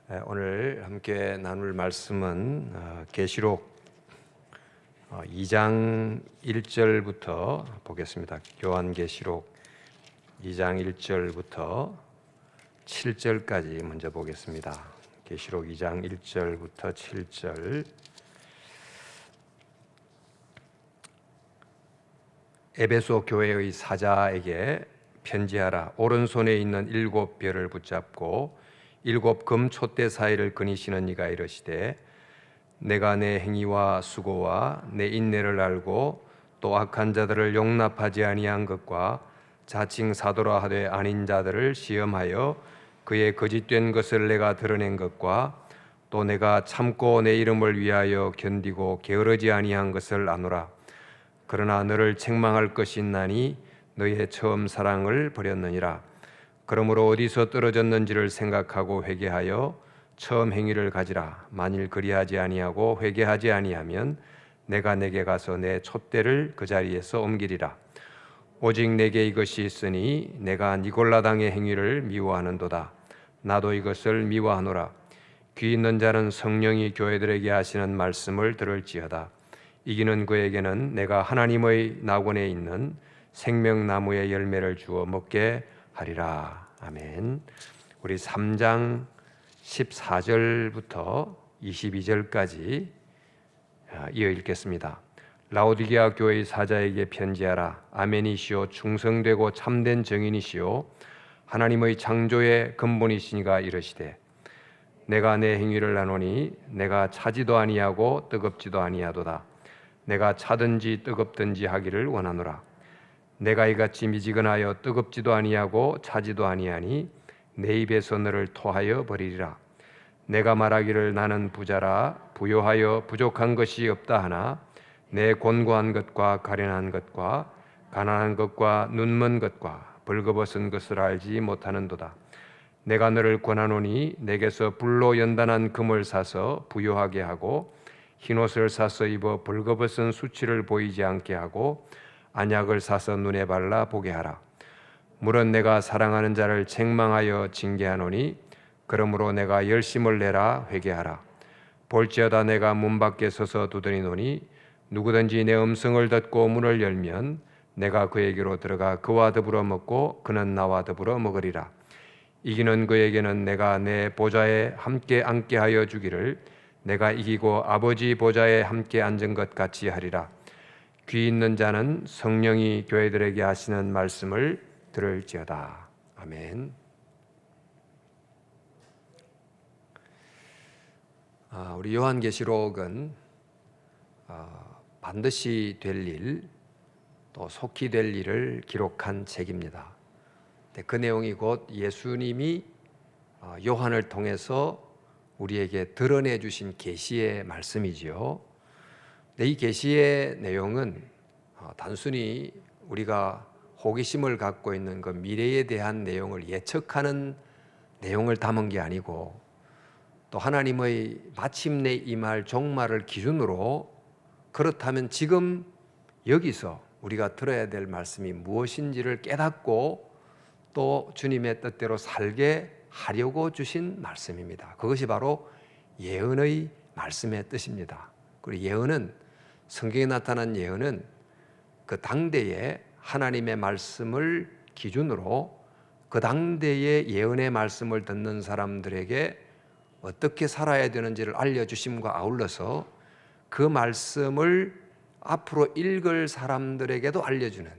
오늘 함께 나눌 말씀은 계시록 2장 1절부터 보겠습니다. 요한계시록 2장 1절부터 7절까지 먼저 보겠습니다. 계시록 2장 1절부터 7절. 에베소 교회의 사자에게 편지하라. 오른손에 있는 7별을 붙잡고 7 금 촛대 사이를 거니시는 이가 이르시되, 내가 내 행위와 수고와 내 인내를 알고 또 악한 자들을 용납하지 아니한 것과 자칭 사도라 하되 아닌 자들을 시험하여 그의 거짓된 것을 내가 드러낸 것과 또 내가 참고 내 이름을 위하여 견디고 게으르지 아니한 것을 아노라. 그러나 너를 책망할 것이 있나니 너의 처음 사랑을 버렸느니라. 그러므로 어디서 떨어졌는지를 생각하고 회개하여 처음 행위를 가지라. 만일 그리하지 아니하고 회개하지 아니하면 내가 내게 가서 내 촛대를 그 자리에서 옮기리라. 오직 내게 이것이 있으니 내가 니골라당의 행위를 미워하는도다. 나도 이것을 미워하노라. 귀 있는 자는 성령이 교회들에게 하시는 말씀을 들을지어다. 이기는 그에게는 내가 하나님의 낙원에 있는 생명나무의 열매를 주어 먹게 하리라. 아멘. 우리 3장 14절부터 22절까지 이어 읽겠습니다. 라오디게아 교회의 사자에게 편지하라. 아멘이시오. 충성되고 참된 증인이시오. 하나님의 창조의 근본이시니가 이르시되, 내가 내 행위를 아노니 내가 차지도 아니하고 뜨겁지도 아니하도다. 내가 차든지 뜨겁든지 하기를 원하노라. 내가 이같이 미지근하여 뜨겁지도 아니하고 차지도 아니하니 내 입에서 너를 토하여 버리리라. 내가 말하기를 나는 부자라 부요하여 부족한 것이 없다 하나 내 곤고한 것과 가련한 것과 가난한 것과 눈먼 것과 벌거벗은 것을 알지 못하는도다. 내가 너를 권하노니 내게서 불로 연단한 금을 사서 부요하게 하고 흰옷을 사서 입어 벌거벗은 수치를 보이지 않게 하고 안약을 사서 눈에 발라 보게 하라. 물은 내가 사랑하는 자를 책망하여 징계하노니 그러므로 내가 열심을 내라 회개하라. 볼지어다 내가 문 밖에 서서 두드리노니 누구든지 내 음성을 듣고 문을 열면 내가 그에게로 들어가 그와 더불어 먹고 그는 나와 더불어 먹으리라. 이기는 그에게는 내가 내 보좌에 함께 앉게 하여 주기를 내가 이기고 아버지 보좌에 함께 앉은 것 같이 하리라. 귀 있는 자는 성령이 교회들에게 하시는 말씀을 들을지어다. 아멘. 우리 요한계시록은 반드시 될 일, 또 속히 될 일을 기록한 책입니다. 그 내용이 곧 예수님이 요한을 통해서 우리에게 드러내 주신 계시의 말씀이지요. 이 계시의 내용은 단순히 우리가 호기심을 갖고 있는 그 미래에 대한 내용을 예측하는 내용을 담은 게 아니고, 또 하나님의 마침내 임할 종말을 기준으로 그렇다면 지금 여기서 우리가 들어야 될 말씀이 무엇인지를 깨닫고 또 주님의 뜻대로 살게 하려고 주신 말씀입니다. 그것이 바로 예언의 말씀의 뜻입니다. 그리고 예언은, 성경에 나타난 예언은 그 당대에 하나님의 말씀을 기준으로 그 당대의 예언의 말씀을 듣는 사람들에게 어떻게 살아야 되는지를 알려주심과 아울러서 그 말씀을 앞으로 읽을 사람들에게도 알려주는,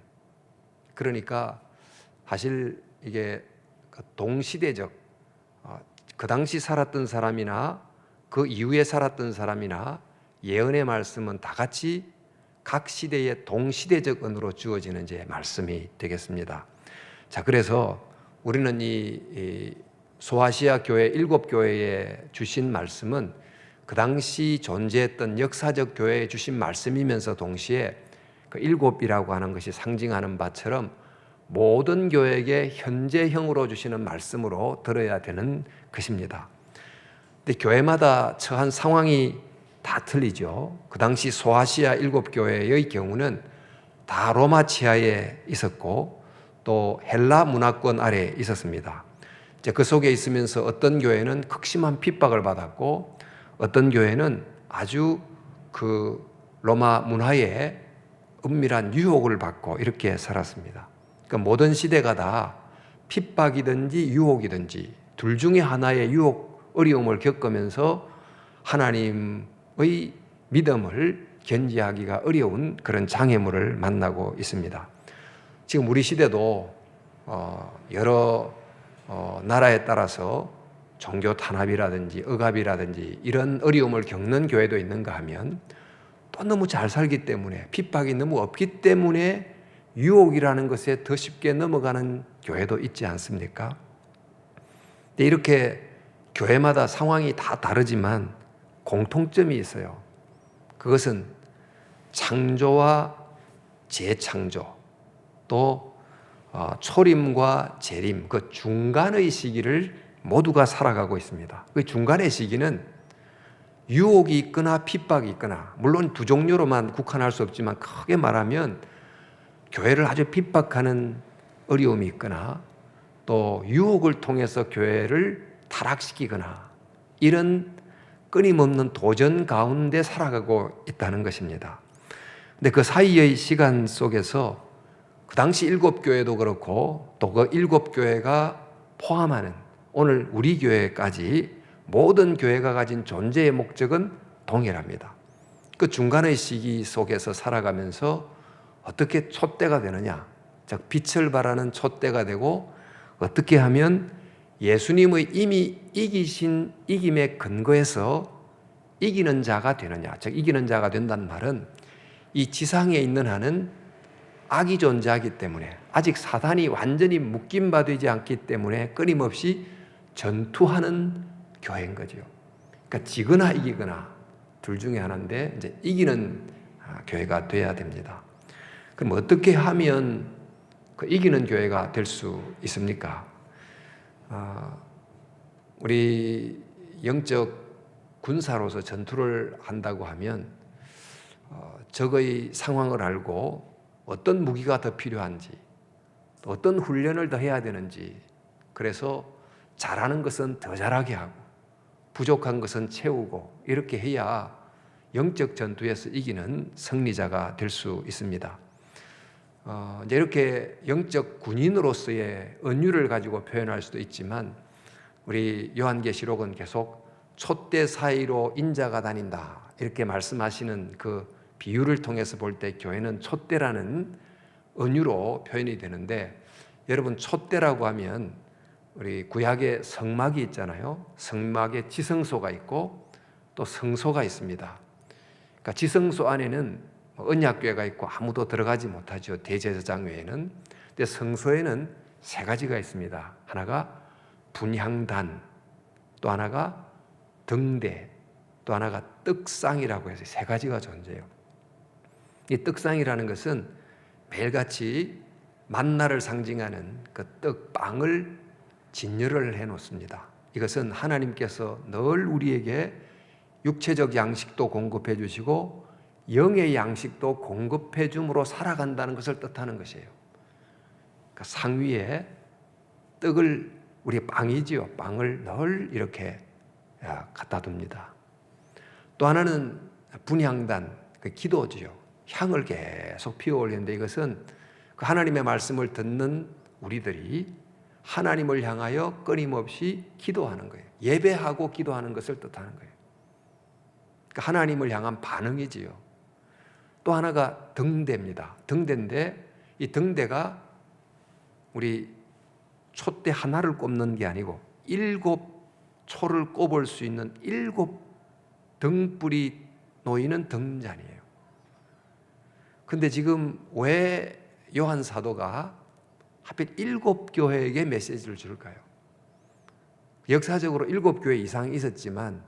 그러니까 사실 이게 동시대적, 그 당시 살았던 사람이나 그 이후에 살았던 사람이나 예언의 말씀은 다 같이 각 시대의 동시대적 언어로 주어지는 이제 말씀이 되겠습니다. 자, 그래서 우리는 이 소아시아 교회 7교회에 주신 말씀은 그 당시 존재했던 역사적 교회에 주신 말씀이면서 동시에 그 7이라고 하는 것이 상징하는 바처럼 모든 교회에게 현재형으로 주시는 말씀으로 들어야 되는 것입니다. 근데 교회마다 처한 상황이 다 틀리죠. 그 당시 소아시아 7교회의 경우는 다 로마 치하에 있었고 또 헬라 문화권 아래에 있었습니다. 이제 그 속에 있으면서 어떤 교회는 극심한 핍박을 받았고 어떤 교회는 아주 그 로마 문화에 은밀한 유혹을 받고 이렇게 살았습니다. 그러니까 모든 시대가 다 핍박이든지 유혹이든지 둘 중에 하나의 유혹, 어려움을 겪으면서 하나님의 믿음을 견지하기가 어려운 그런 장애물을 만나고 있습니다. 지금 우리 시대도 여러 나라에 따라서 종교 탄압이라든지 억압이라든지 이런 어려움을 겪는 교회도 있는가 하면 또 너무 잘 살기 때문에 핍박이 너무 없기 때문에 유혹이라는 것에 더 쉽게 넘어가는 교회도 있지 않습니까? 근데 이렇게 교회마다 상황이 다 다르지만 공통점이 있어요. 그것은 창조와 재창조 또 초림과 재림 그 중간의 시기를 모두가 살아가고 있습니다. 그 중간의 시기는 유혹이 있거나 핍박이 있거나 물론 두 종류로만 국한할 수 없지만 크게 말하면 교회를 아주 핍박하는 어려움이 있거나 또 유혹을 통해서 교회를 타락시키거나 이런 끊임없는 도전 가운데 살아가고 있다는 것입니다. 근데 그 사이의 시간 속에서 그 당시 7교회도 그렇고 또 그 7교회가 포함하는 오늘 우리 교회까지 모든 교회가 가진 존재의 목적은 동일합니다. 그 중간의 시기 속에서 살아가면서 어떻게 촛대가 되느냐, 즉 빛을 발하는 촛대가 되고 어떻게 하면 예수님의 이미 이기신 이김의 근거에서 이기는 자가 되느냐, 즉 이기는 자가 된다는 말은 이 지상에 있는 한은 악이 존재하기 때문에 아직 사단이 완전히 묶임받지 않기 때문에 끊임없이 전투하는 교회인 거죠. 그러니까 지거나 이기거나 둘 중에 하나인데 이제 이기는 교회가 돼야 됩니다. 그럼 어떻게 하면 그 이기는 교회가 될 수 있습니까? 우리 영적 군사로서 전투를 한다고 하면 적의 상황을 알고 어떤 무기가 더 필요한지 또 어떤 훈련을 더 해야 되는지 그래서 잘하는 것은 더 잘하게 하고 부족한 것은 채우고 이렇게 해야 영적 전투에서 이기는 승리자가 될 수 있습니다. 이제 이렇게 영적 군인으로서의 은유를 가지고 표현할 수도 있지만 우리 요한계시록은 계속 촛대 사이로 인자가 다닌다 이렇게 말씀하시는 그 비유를 통해서 볼 때 교회는 촛대라는 은유로 표현이 되는데 여러분 촛대라고 하면 우리 구약에 성막이 있잖아요. 성막에 지성소가 있고 또 성소가 있습니다. 그러니까 지성소 안에는 언약궤가 있고 아무도 들어가지 못하죠. 대제사장 외에는. 근데 성소에는 세 가지가 있습니다. 하나가 분향단, 또 하나가 등대, 또 하나가 떡상이라고 해서 세 가지가 존재해요. 이 떡상이라는 것은 매일같이 만나를 상징하는 그 떡빵을 진열을 해놓습니다. 이것은 하나님께서 늘 우리에게 육체적 양식도 공급해 주시고 영의 양식도 공급해 줌으로 살아간다는 것을 뜻하는 것이에요. 그러니까 상위에 떡을 우리 빵이지요. 빵을 늘 이렇게 갖다 둡니다. 또 하나는 분향단, 그 기도지요. 향을 계속 피워 올리는데 이것은 그 하나님의 말씀을 듣는 우리들이 하나님을 향하여 끊임없이 기도하는 거예요. 예배하고 기도하는 것을 뜻하는 거예요. 그러니까 하나님을 향한 반응이지요. 또 하나가 등대입니다. 등대인데 이 등대가 우리 촛대 하나를 꼽는 게 아니고 7 초를 꼽을 수 있는 7 등불이 놓이는 등잔이에요. 근데 지금 왜 요한 사도가 하필 7교회에게 메시지를 줄까요? 역사적으로 7교회 이상이 있었지만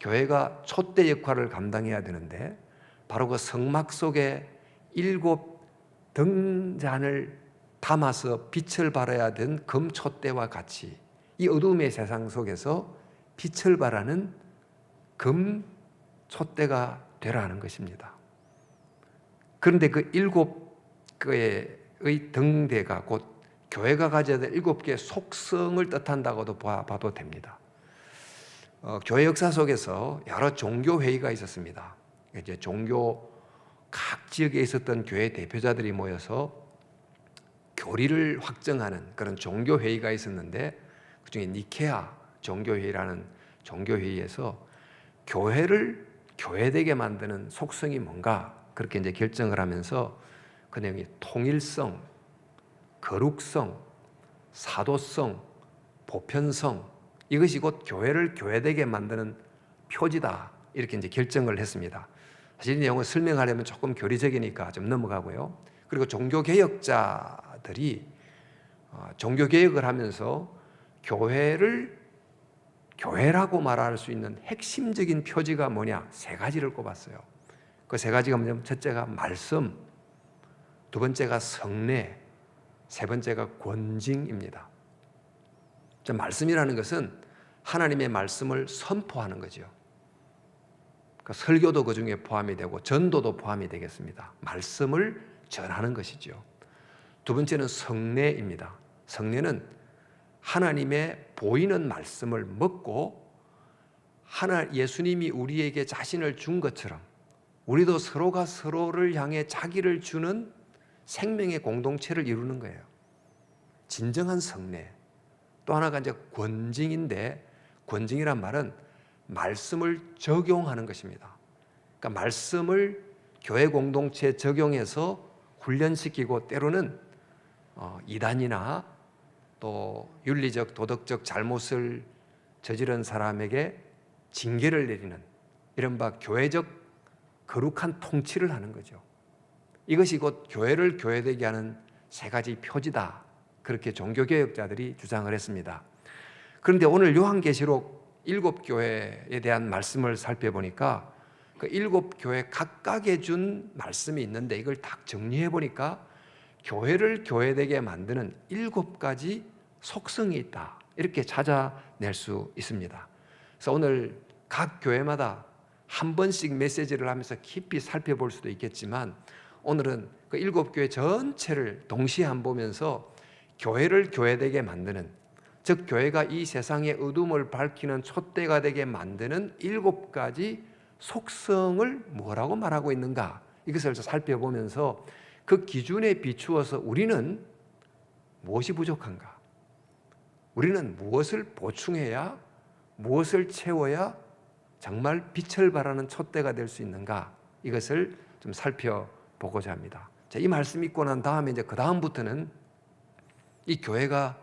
교회가 촛대 역할을 감당해야 되는데 바로 그 성막 속에 7 등잔을 담아서 빛을 발해야 된 금촛대와 같이 이 어두움의 세상 속에서 빛을 발하는 금촛대가 되라는 것입니다. 그런데 그 7개의 등대가 곧 교회가 가져야 될 7개의 속성을 뜻한다고도 봐도 됩니다. 교회 역사 속에서 여러 종교 회의가 있었습니다. 이제 종교 각 지역에 있었던 교회 대표자들이 모여서 교리를 확정하는 그런 종교 회의가 있었는데, 그중에 니케아 종교 회의라는 종교 회의에서 교회를 교회되게 만드는 속성이 뭔가 그렇게 이제 결정을 하면서 그 내용이 통일성, 거룩성, 사도성, 보편성, 이것이 곧 교회를 교회되게 만드는 표지다, 이렇게 이제 결정을 했습니다. 사실 이 내용을 설명하려면 조금 교리적이니까 좀 넘어가고요. 그리고 종교개혁자들이 종교개혁을 하면서 교회를 교회라고 말할 수 있는 핵심적인 표지가 뭐냐? 3가지를 꼽았어요. 그 3가지가 뭐냐면, 첫째가 말씀, 두 번째가 성례, 세 번째가 권징입니다. 말씀이라는 것은 하나님의 말씀을 선포하는 거죠. 그러니까 설교도 그 중에 포함이 되고 전도도 포함이 되겠습니다. 말씀을 전하는 것이죠. 두 번째는 성례입니다. 성례는 하나님의 보이는 말씀을 먹고 예수님이 우리에게 자신을 준 것처럼 우리도 서로가 서로를 향해 자기를 주는 생명의 공동체를 이루는 거예요. 진정한 성례. 또 하나가 이제 권징인데, 권징이란 말은 말씀을 적용하는 것입니다. 그러니까 말씀을 교회 공동체에 적용해서 훈련시키고, 때로는 이단이나 또 윤리적 도덕적 잘못을 저지른 사람에게 징계를 내리는 이른바 교회적 거룩한 통치를 하는 거죠. 이것이 곧 교회를 교회되게 하는 3가지 표지다, 그렇게 종교개혁자들이 주장을 했습니다. 그런데 오늘 요한계시록 7교회에 대한 말씀을 살펴보니까 그 7교회 각각에 준 말씀이 있는데, 이걸 딱 정리해 보니까 교회를 교회되게 만드는 7가지 속성이 있다, 이렇게 찾아낼 수 있습니다. 그래서 오늘 각 교회마다 한 번씩 메시지를 하면서 깊이 살펴볼 수도 있겠지만, 오늘은 그 7교회 전체를 동시에 안 보면서 교회를 교회되게 만드는, 즉 교회가 이 세상의 어둠을 밝히는 촛대가 되게 만드는 7가지 속성을 뭐라고 말하고 있는가, 이것을 살펴보면서 그 기준에 비추어서 우리는 무엇이 부족한가, 우리는 무엇을 보충해야, 무엇을 채워야 정말 빛을 발하는 촛대가 될 수 있는가, 이것을 좀 살펴보고자 합니다. 자, 이 말씀 읽고 난 다음에 이제 그 다음부터는 이 교회가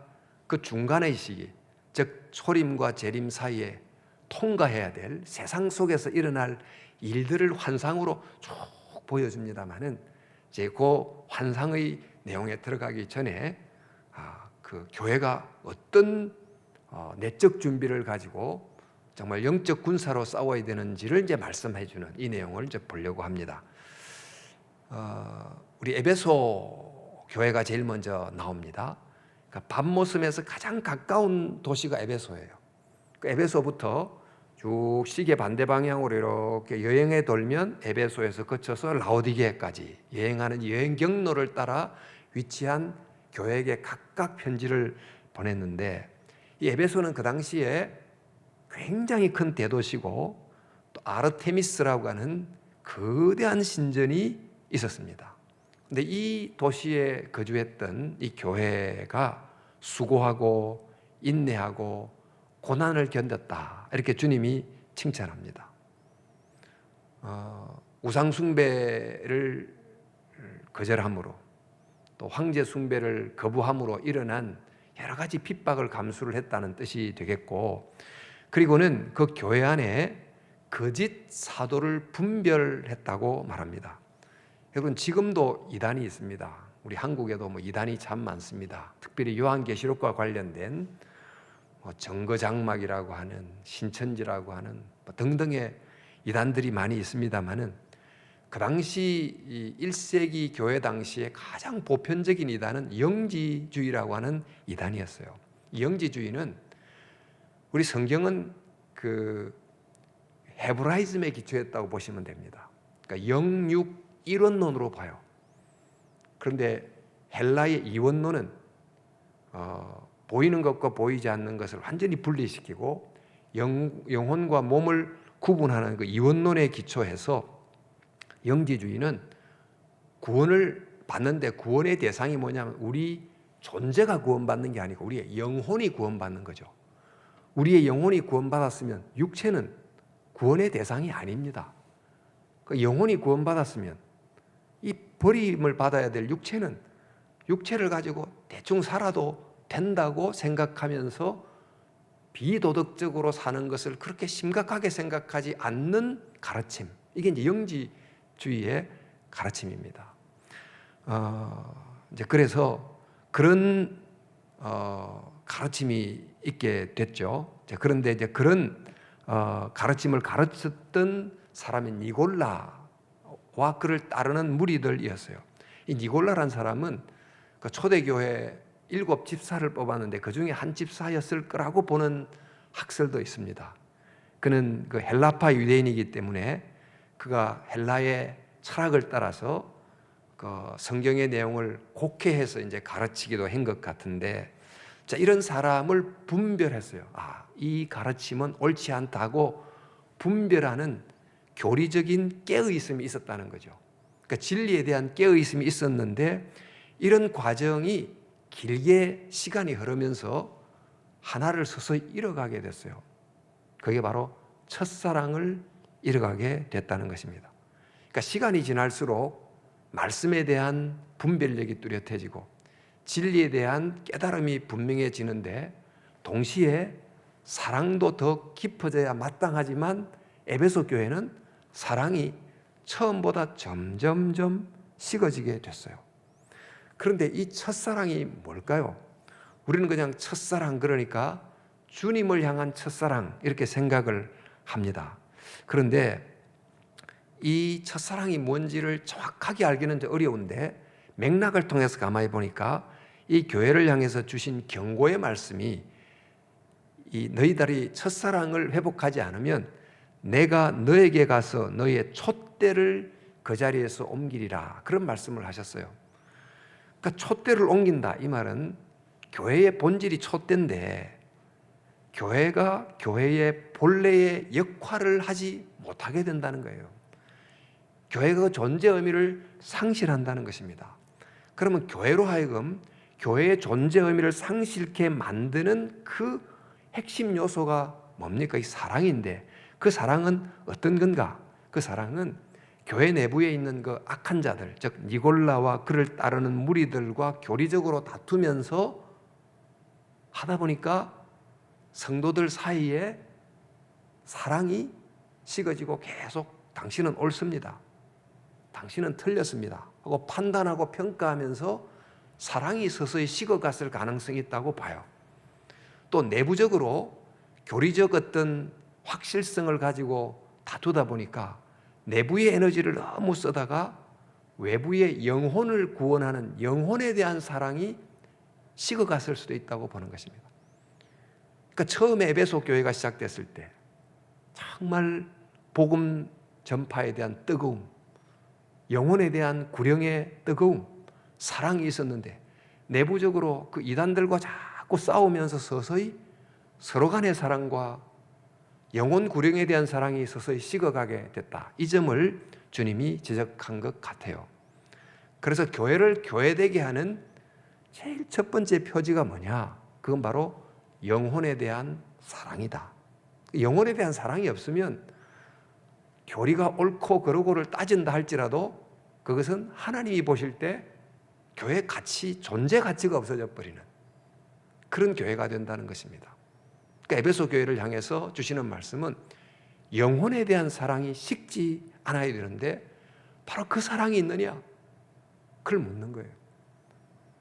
그 중간의 시기, 즉 초림과 재림 사이에 통과해야 될 세상 속에서 일어날 일들을 환상으로 쭉 보여줍니다만은, 이제 그 환상의 내용에 들어가기 전에 그 교회가 어떤 내적 준비를 가지고 정말 영적 군사로 싸워야 되는지를 이제 말씀해 주는 이 내용을 이제 보려고 합니다. 우리 에베소 교회가 제일 먼저 나옵니다. 그러니까 밤모섬에서 가장 가까운 도시가 에베소예요. 그 에베소부터 쭉 시계 반대 방향으로 이렇게 여행해 돌면 에베소에서 거쳐서 라오디게까지 여행하는 여행 경로를 따라 위치한 교회에게 각각 편지를 보냈는데, 이 에베소는 그 당시에 굉장히 큰 대도시고 또 아르테미스라고 하는 거대한 신전이 있었습니다. 근데 이 도시에 거주했던 이 교회가 수고하고 인내하고 고난을 견뎠다, 이렇게 주님이 칭찬합니다. 우상 숭배를 거절함으로 또 황제 숭배를 거부함으로 일어난 여러 가지 핍박을 감수를 했다는 뜻이 되겠고, 그리고는 그 교회 안에 거짓 사도를 분별했다고 말합니다. 여러분, 지금도 이단이 있습니다. 우리 한국에도 이단이 참 많습니다. 특별히 요한계시록과 관련된 정거장막이라고 하는, 신천지라고 하는 등등의 이단들이 많이 있습니다만은, 그 당시 1세기 교회 당시에 가장 보편적인 이단은 영지주의라고 하는 이단이었어요. 이 영지주의는 우리 성경은 그 헤브라이즘에 기초했다고 보시면 됩니다. 그러니까 영육 일원론으로 봐요. 그런데 헬라의 이원론은 보이는 것과 보이지 않는 것을 완전히 분리시키고 영혼과 몸을 구분하는 그 이원론에 기초해서 영지주의는 구원을 받는데 구원의 대상이 뭐냐면 우리 존재가 구원받는 게 아니고 우리의 영혼이 구원받는 거죠. 우리의 영혼이 구원받았으면 육체는 구원의 대상이 아닙니다. 그 영혼이 구원받았으면 이 버림을 받아야 될 육체는 육체를 가지고 대충 살아도 된다고 생각하면서 비도덕적으로 사는 것을 그렇게 심각하게 생각하지 않는 가르침, 이게 이제 영지주의의 가르침입니다. 이제 그래서 그런 가르침이 있게 됐죠. 그런데 이제 그런 가르침을 가르쳤던 사람이 니골라와 그를 따르는 무리들이었어요. 이 니골라란 사람은 그 초대교회 7 집사를 뽑았는데 그 중에 한 집사였을 거라고 보는 학설도 있습니다. 그는 그 헬라파 유대인이기 때문에 그가 헬라의 철학을 따라서 그 성경의 내용을 곡해해서 이제 가르치기도 한 것 같은데, 자, 이런 사람을 분별했어요. 이 가르침은 옳지 않다고 분별하는 교리적인 깨어있음이 있었다는 거죠. 그러니까 진리에 대한 깨어있음이 있었는데 이런 과정이 길게 시간이 흐르면서 하나를 서서히 잃어가게 됐어요. 그게 바로 첫사랑을 잃어가게 됐다는 것입니다. 그러니까 시간이 지날수록 말씀에 대한 분별력이 뚜렷해지고 진리에 대한 깨달음이 분명해지는데 동시에 사랑도 더 깊어져야 마땅하지만 에베소 교회는 사랑이 처음보다 점점점 식어지게 됐어요. 그런데 이 첫사랑이 뭘까요? 우리는 그냥 첫사랑, 그러니까 주님을 향한 첫사랑 이렇게 생각을 합니다. 그런데 이 첫사랑이 뭔지를 정확하게 알기는 어려운데 맥락을 통해서 가만히 보니까 이 교회를 향해서 주신 경고의 말씀이 이 너희들이 첫사랑을 회복하지 않으면 내가 너에게 가서 너희의 촛대를 그 자리에서 옮기리라, 그런 말씀을 하셨어요. 그러니까 촛대를 옮긴다, 이 말은 교회의 본질이 촛대인데 교회가 교회의 본래의 역할을 하지 못하게 된다는 거예요. 교회가 그 존재 의미를 상실한다는 것입니다. 그러면 교회로 하여금 교회의 존재 의미를 상실케 만드는 그 핵심 요소가 뭡니까? 이 사랑인데 그 사랑은 어떤 건가? 그 사랑은 교회 내부에 있는 그 악한 자들, 즉 니골라와 그를 따르는 무리들과 교리적으로 다투면서 하다 보니까 성도들 사이에 사랑이 식어지고 계속 당신은 옳습니다, 당신은 틀렸습니다 하고 판단하고 평가하면서 사랑이 서서히 식어갔을 가능성이 있다고 봐요. 또 내부적으로 교리적 어떤 확실성을 가지고 다투다 보니까 내부의 에너지를 너무 쓰다가 외부의 영혼을 구원하는 영혼에 대한 사랑이 식어갔을 수도 있다고 보는 것입니다. 그러니까 처음에 에베소 교회가 시작됐을 때 정말 복음 전파에 대한 뜨거움, 영혼에 대한 구령의 뜨거움, 사랑이 있었는데 내부적으로 그 이단들과 자꾸 싸우면서 서서히 서로 간의 사랑과 영혼 구령에 대한 사랑이 서서히 식어가게 됐다. 이 점을 주님이 지적한 것 같아요. 그래서 교회를 교회되게 하는 제일 첫 번째 표지가 뭐냐? 그건 바로 영혼에 대한 사랑이다. 영혼에 대한 사랑이 없으면 교리가 옳고 그르고를 따진다 할지라도 그것은 하나님이 보실 때 교회 가치, 존재 가치가 없어져 버리는 그런 교회가 된다는 것입니다. 그러니까 에베소 교회를 향해서 주시는 말씀은 영혼에 대한 사랑이 식지 않아야 되는데 바로 그 사랑이 있느냐? 그걸 묻는 거예요.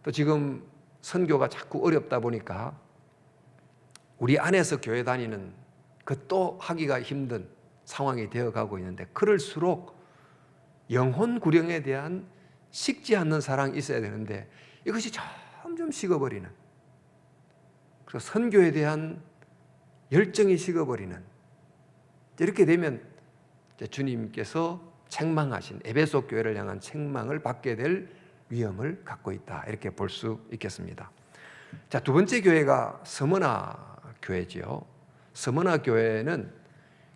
또 지금 선교가 자꾸 어렵다 보니까 우리 안에서 교회 다니는 그 또 하기가 힘든 상황이 되어가고 있는데 그럴수록 영혼 구령에 대한 식지 않는 사랑이 있어야 되는데 이것이 점점 식어버리는, 그래서 선교에 대한 열정이 식어버리는, 이렇게 되면 주님께서 책망하신 에베소 교회를 향한 책망을 받게 될 위험을 갖고 있다, 이렇게 볼 수 있겠습니다. 자, 두 번째 교회가 스무나 교회지요. 스무나 교회는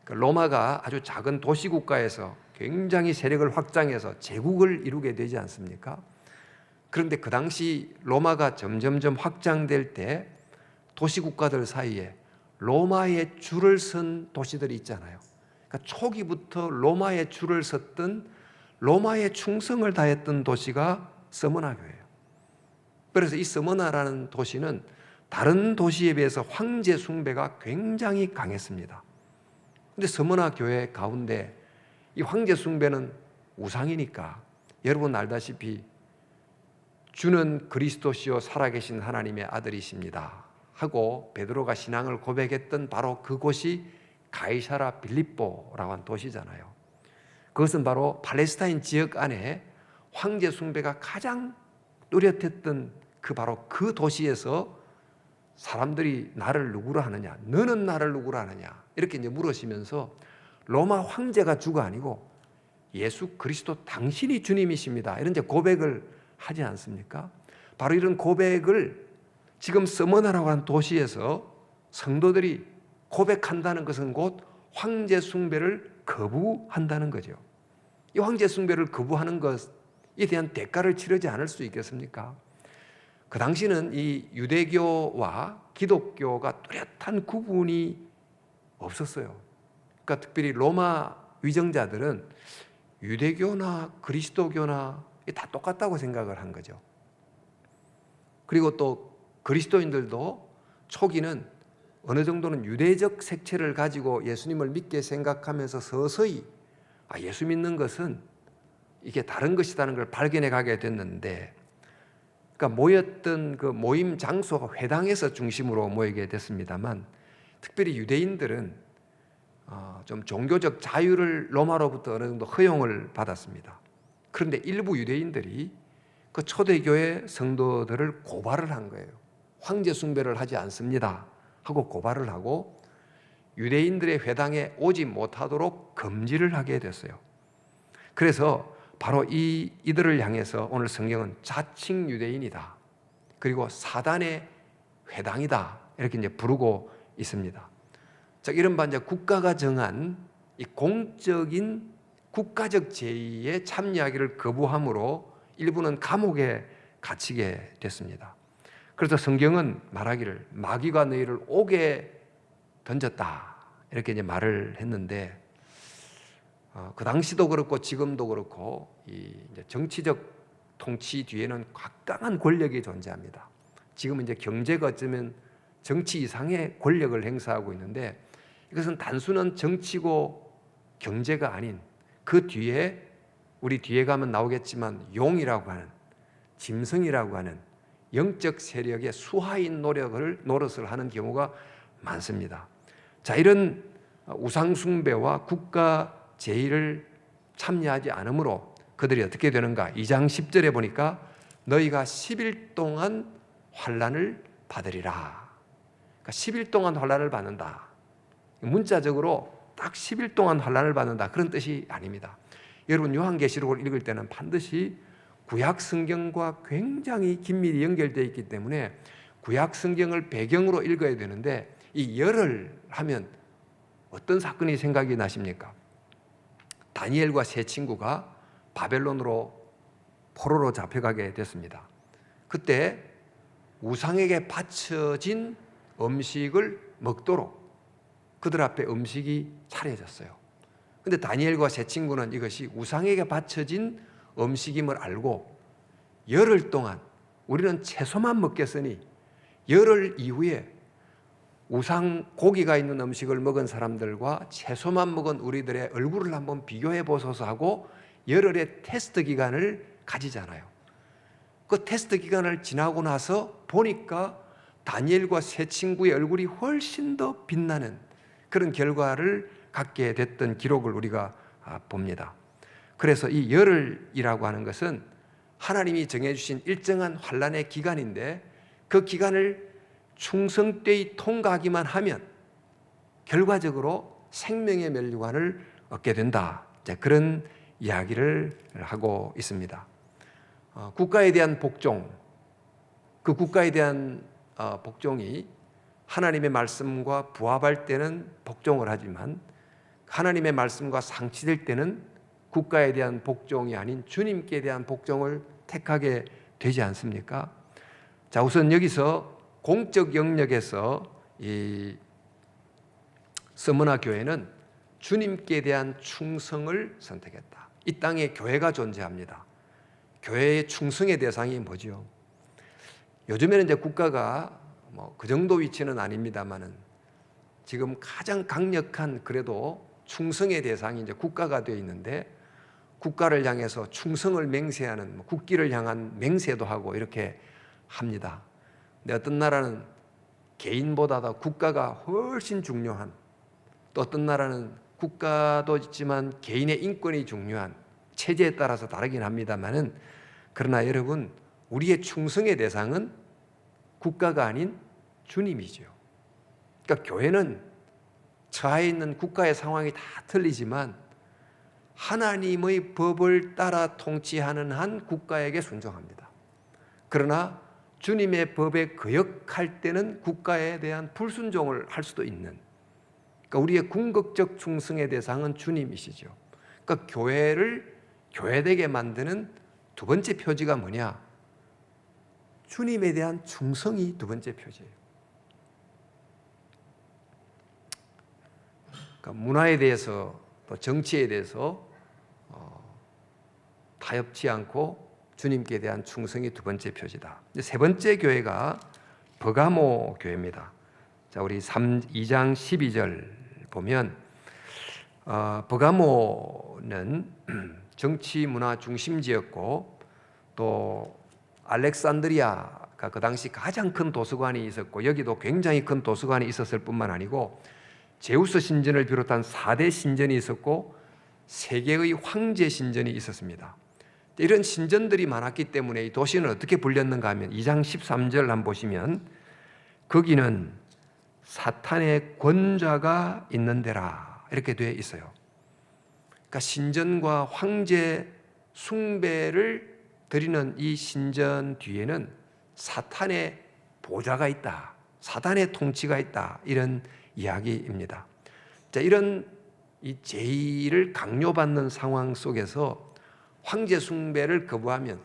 로마가 아주 작은 도시국가에서 굉장히 세력을 확장해서 제국을 이루게 되지 않습니까? 그런데 그 당시 로마가 점점점 확장될 때 도시국가들 사이에 로마의 줄을 선 도시들이 있잖아요. 그러니까 초기부터 로마의 줄을 섰던, 로마의 충성을 다했던 도시가 스무나 교회예요. 그래서 이 스무나라는 도시는 다른 도시에 비해서 황제 숭배가 굉장히 강했습니다. 그런데 스무나 교회 가운데 이 황제 숭배는 우상이니까, 여러분 알다시피 주는 그리스도시요 살아계신 하나님의 아들이십니다 하고 베드로가 신앙을 고백했던 바로 그곳이 가이사라 빌립보라고 한 도시잖아요. 그것은 바로 팔레스타인 지역 안에 황제 숭배가 가장 뚜렷했던 바로 그 도시에서 사람들이 나를 누구로 하느냐, 너는 나를 누구로 하느냐, 이렇게 이제 물으시면서 로마 황제가 주가 아니고 예수 그리스도 당신이 주님이십니다, 이런 이제 고백을 하지 않습니까? 바로 이런 고백을 지금 스무나라고 하는 도시에서 성도들이 고백한다는 것은 곧 황제 숭배를 거부한다는 거죠. 이 황제 숭배를 거부하는 것에 대한 대가를 치르지 않을 수 있겠습니까? 그 당시는 이 유대교와 기독교가 뚜렷한 구분이 없었어요. 그러니까 특별히 로마 위정자들은 유대교나 그리스도교나 다 똑같다고 생각을 한 거죠. 그리고 또 그리스도인들도 초기는 어느 정도는 유대적 색채를 가지고 예수님을 믿게 생각하면서 서서히 예수 믿는 것은 이게 다른 것이라는 걸 발견해 가게 됐는데, 그러니까 모였던 그 모임 장소가 회당에서 중심으로 모이게 됐습니다만, 특별히 유대인들은 좀 종교적 자유를 로마로부터 어느 정도 허용을 받았습니다. 그런데 일부 유대인들이 그 초대교회 성도들을 고발을 한 거예요. 황제 숭배를 하지 않습니다 하고 고발을 하고 유대인들의 회당에 오지 못하도록 금지를 하게 됐어요. 그래서 바로 이들을 향해서 오늘 성경은 자칭 유대인이다, 그리고 사단의 회당이다, 이렇게 이제 부르고 있습니다. 자, 이른바 이제 국가가 정한 이 공적인 국가적 제의에 참여하기를 거부함으로 일부는 감옥에 갇히게 됐습니다. 그래서 성경은 말하기를 마귀가 너희를 옥에 던졌다, 이렇게 이제 말을 했는데, 그 당시도 그렇고 지금도 그렇고 이제 정치적 통치 뒤에는 각당한 권력이 존재합니다. 지금 이제 경제가 어쩌면 정치 이상의 권력을 행사하고 있는데, 이것은 단순한 정치고 경제가 아닌 그 뒤에, 우리 뒤에 가면 나오겠지만 용이라고 하는, 짐승이라고 하는 영적 세력의 수하인 노릇을 하는 경우가 많습니다. 자, 이런 우상 숭배와 국가 제의를 참여하지 않으므로 그들이 어떻게 되는가? 2장 10절에 보니까 너희가 10일 동안 환난을 받으리라. 그러니까 10일 동안 환난을 받는다. 문자적으로 딱 10일 동안 환난을 받는다, 그런 뜻이 아닙니다. 여러분 요한계시록을 읽을 때는 반드시 구약 성경과 굉장히 긴밀히 연결되어 있기 때문에 구약 성경을 배경으로 읽어야 되는데, 이 열을 하면 어떤 사건이 생각이 나십니까? 다니엘과 세 친구가 바벨론으로 포로로 잡혀가게 됐습니다. 그때 우상에게 바쳐진 음식을 먹도록 그들 앞에 음식이 차려졌어요. 그런데 다니엘과 세 친구는 이것이 우상에게 바쳐진 음식임을 알고 열흘 동안 우리는 채소만 먹겠으니 열흘 이후에 우상 고기가 있는 음식을 먹은 사람들과 채소만 먹은 우리들의 얼굴을 한번 비교해 보소서 하고 열흘의 테스트 기간을 가지잖아요. 그 테스트 기간을 지나고 나서 보니까 다니엘과 세 친구의 얼굴이 훨씬 더 빛나는 그런 결과를 갖게 됐던 기록을 우리가 봅니다. 그래서 이 열흘이라고 하는 것은 하나님이 정해주신 일정한 환난의 기간인데, 그 기간을 충성되이 통과하기만 하면 결과적으로 생명의 멸류관을 얻게 된다, 그런 이야기를 하고 있습니다. 국가에 대한 복종, 그 국가에 대한 복종이 하나님의 말씀과 부합할 때는 복종을 하지만 하나님의 말씀과 상치될 때는 국가에 대한 복종이 아닌 주님께 대한 복종을 택하게 되지 않습니까? 자, 우선 여기서 공적 영역에서 이 서머나 교회는 주님께 대한 충성을 선택했다. 이 땅에 교회가 존재합니다. 교회의 충성의 대상이 뭐죠? 요즘에는 이제 국가가 그 정도 위치는 아닙니다만은 지금 가장 강력한 그래도 충성의 대상이 이제 국가가 되어 있는데 국가를 향해서 충성을 맹세하는 국기를 향한 맹세도 하고 이렇게 합니다. 근데 어떤 나라는 개인보다도 국가가 훨씬 중요한, 또 어떤 나라는 국가도 있지만 개인의 인권이 중요한, 체제에 따라서 다르긴 합니다만은 그러나 여러분, 우리의 충성의 대상은 국가가 아닌 주님이죠. 그러니까 교회는 처해 있는 국가의 상황이 다 틀리지만 하나님의 법을 따라 통치하는 한 국가에게 순종합니다. 그러나 주님의 법에 거역할 때는 국가에 대한 불순종을 할 수도 있는, 그러니까 우리의 궁극적 충성의 대상은 주님이시죠. 그러니까 교회를 교회되게 만드는 두 번째 표지가 뭐냐? 주님에 대한 충성이 두 번째 표지예요. 그러니까 문화에 대해서 또 정치에 대해서 타협치 않고 주님께 대한 충성이 두 번째 표지다. 세 번째 교회가 버가모 교회입니다. 자, 우리 2장 12절 보면 버가모는 정치 문화 중심지였고 또 알렉산드리아가 그 당시 가장 큰 도서관이 있었고 여기도 굉장히 큰 도서관이 있었을 뿐만 아니고 제우스 신전을 비롯한 4대 신전이 있었고 세계의 황제 신전이 있었습니다. 이런 신전들이 많았기 때문에 이 도시는 어떻게 불렸는가 하면 2장 13절 한번 보시면 거기는 사탄의 권좌가 있는 데라 이렇게 되어 있어요. 그러니까 신전과 황제 숭배를 드리는 이 신전 뒤에는 사탄의 보좌가 있다, 사탄의 통치가 있다, 이런 이야기입니다. 자, 이런 이 제의를 강요받는 상황 속에서 황제 숭배를 거부하면